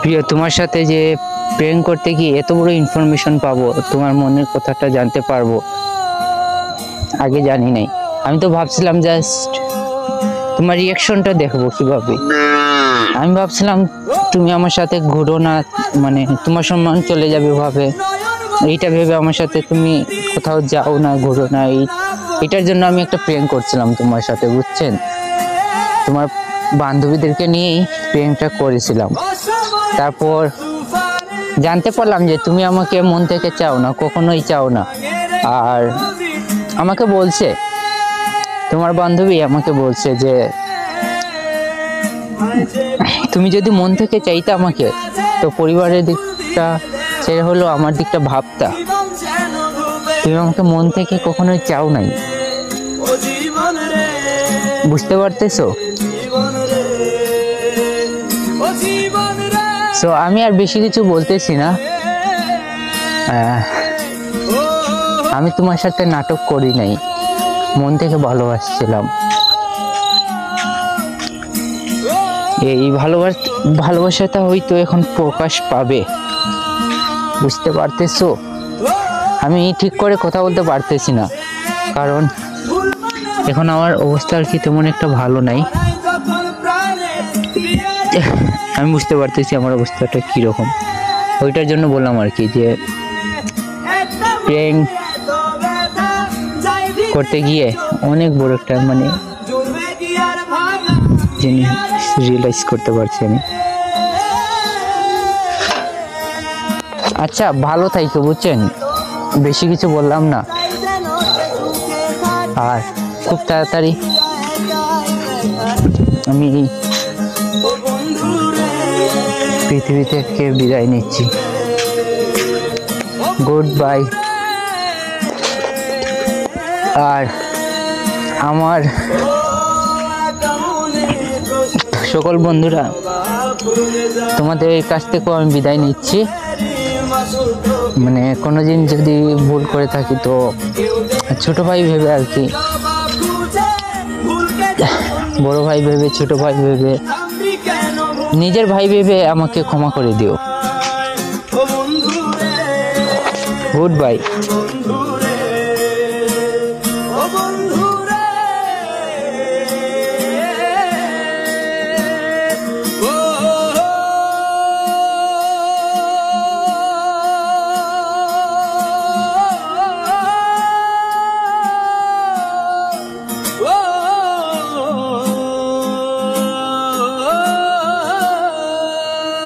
প্রিয়, তোমার সাথে যে প্রেম করতে গিয়ে এত বড় ইনফরমেশন পাবো, তোমার মনের কথাটা জানতে পারবো, আগে জানি নাই। আমি তো ভাবছিলাম জাস্ট তোমার রিয়াকশনটা দেখবো কিভাবে। আমি ভাবছিলাম তুমি আমার সাথে ঘুরো না, মানে তোমার সম্মান চলে যাবে ভাবে, এইটা ভেবে আমার সাথে তুমি কোথাও যাও না, ঘুরো না, এটার জন্য আমি একটা প্রেম করছিলাম তোমার সাথে, বুঝছেন? তোমার বান্ধবীদেরকে নিয়েই প্রেমটা করেছিলাম। তারপর জানতে পারলাম যে তুমি আমাকে মন থেকে চাও না, কখনোই চাও না। আর আমাকে বলছে, তোমার বান্ধবী আমাকে বলছে যে তুমি যদি মন থেকে চাইতে আমাকে, তো পরিবারের দিকটা ছেড়ে হলো আমার দিকটা ভাবতা। তুমি আমাকে মন থেকে কখনোই চাও নাই, বুঝতে পারতেছো? সো আমি আর বেশি কিছু বলতেছি না। আমি তোমার সাথে নাটক করি নাই, মন থেকে ভালোবাসছিলাম। এই ভালোবাসাটা হয়তো এখন প্রকাশ পাবে, বুঝতে পারতেছো? আমি ঠিক করে কথা বলতে পারতেছি না, কারণ এখন আমার অবস্থা আর কি তেমন একটা ভালো নাই। আমি বুঝতে পারতেছি আমার অবস্থাটা কিরকম, ওইটার জন্য বললাম আর কি যে প্রেম করতে গিয়ে অনেক বড় একটা মানে জিনিস রিয়েলাইজ করতে পারছি আমি। আচ্ছা, ভালো থাইকো, বুঝছেন? বেশি কিছু বললাম না। আর খুব তাড়াতাড়ি আমি পৃথিবী থেকে বিদায় নিচ্ছি। Good bye. আর আমার সকল বন্ধুরা, তোমাদের কাছ থেকেও আমি বিদায় নিচ্ছি। মানে কোনোদিন যদি ভুল করে থাকি তো ছোট ভাই ভেবে আর কি, বড় ভাই ভেবে, ছোট ভাই ভেবে, নিজের ভাই ভেবে আমাকে ক্ষমা করে দিও। Good bye.